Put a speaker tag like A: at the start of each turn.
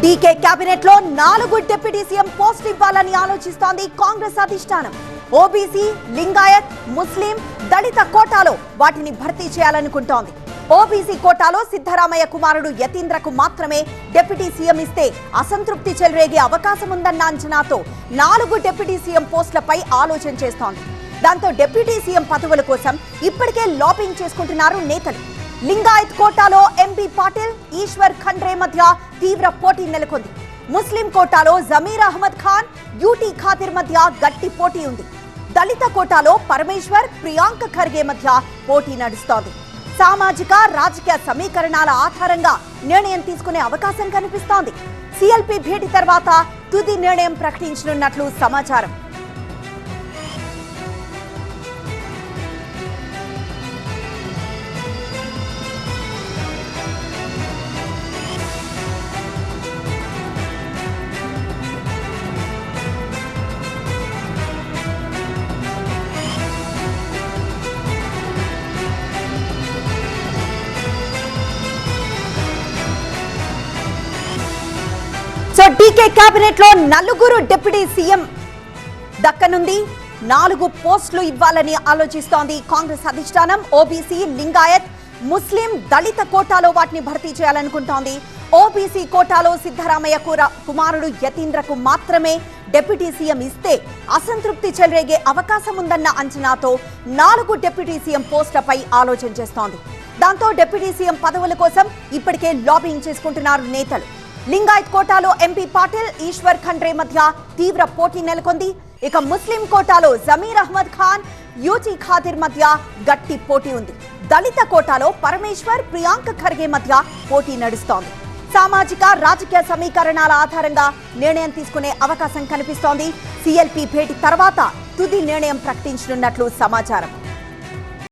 A: DK cabinet లో 4 deputy CM post ఇవ్వాలని ఆలోచిస్తోంది కాంగ్రెస్ అధిష్టానం. ఓబీసీ, లింగాయత్, ముస్లిం, దళిత కోటాలో వాటిని భర్తీ చేయాలనుకుంటోంది. ఓబీసీ కోటాలో సిద్ధరామయ్య కుమారుడు యతీంద్రకు మాత్రమే డిప్యూటీ సీఎం ఇస్తే అసంతృప్తి చెలరేగే అవకాశం ఉందన్న అంచనాతో 4 డిప్యూటీ సీఎం పోస్టులపై ఆలోచన చేస్తోంది. దాంతో డిప్యూటీ సీఎం పదవుల కోసం ఇప్పటికే లాబింగ్ చేసుకుంటున్నారు నేతలు. లింగాయత్ కోటాలో ఎంపీ పాటిల్, ఈశ్వర్ ఖండ్రే మధ్య తీవ్ర పోటీ నెలకొంది. ముస్లిం కోటాలో జమీర్ అహ్మద్ ఖాన్, యూటీ ఖాతిర్ మధ్య గట్టి పోటీ ఉంది. దళిత కోటాలో పరమేశ్వర్, ప్రియాంక ఖర్గే మధ్య పోటీ నడుస్తోంది. సామాజిక రాజకీయ సమీకరణాల ఆధారంగా నిర్ణయం తీసుకునే అవకాశం కనిపిస్తోంది. సిఎల్పి భేటీ తర్వాత తుది నిర్ణయం ప్రకటించనున్నట్లు సమాచారం. డీకే కేబినెట్ లో 4 డిప్యూటీ సీఎం దక్కనుంది. 4 పోస్టులు ఇవ్వాలని ఆలోచిస్తోంది కాంగ్రెస్ అధిష్టానం. ఓబీసీ, లింగాయత్, ముస్లిం, దళిత కోటాలో వాటిని భర్తీ చేయాలనుకుంటోంది. ఓబీసీ కోటాలో సిద్ధరామయ్య కుమారుడు యతీంద్రకు మాత్రమే డిప్యూటీ సీఎం ఇస్తే అసంతృప్తి చెలరేగే అవకాశం ఉందన్న అంచనాతో 4 డిప్యూటీ సీఎం పోస్టులపై ఆలోచన చేస్తోంది. దాంతో డిప్యూటీ సీఎం పదవుల కోసం ఇప్పటికే లాబింగ్ చేసుకుంటున్నారు నేతలు. లింగాయత్ కోటాలో ఎంపీ పాటిల్, ఈశ్వర్ ఖండ్రే మధ్య తీవ్ర పోటీ నెలకొంది. ఇక ముస్లిం కోటాలో జమీర్ అహ్మద్ ఖాన్, యూటీ ఖాతిర్ మధ్య గట్టి పోటీ ఉంది. దళిత కోటాలో పరమేశ్వర్, ప్రియాంక ఖర్గే మధ్య పోటీ నడుస్తోంది. సామాజిక రాజకీయ సమీకరణాల ఆధారంగా నిర్ణయం తీసుకునే అవకాశం కనిపిస్తోంది. సిఎల్పి భేటీ తర్వాత తుది నిర్ణయం ప్రకటించనున్నట్లు సమాచారం.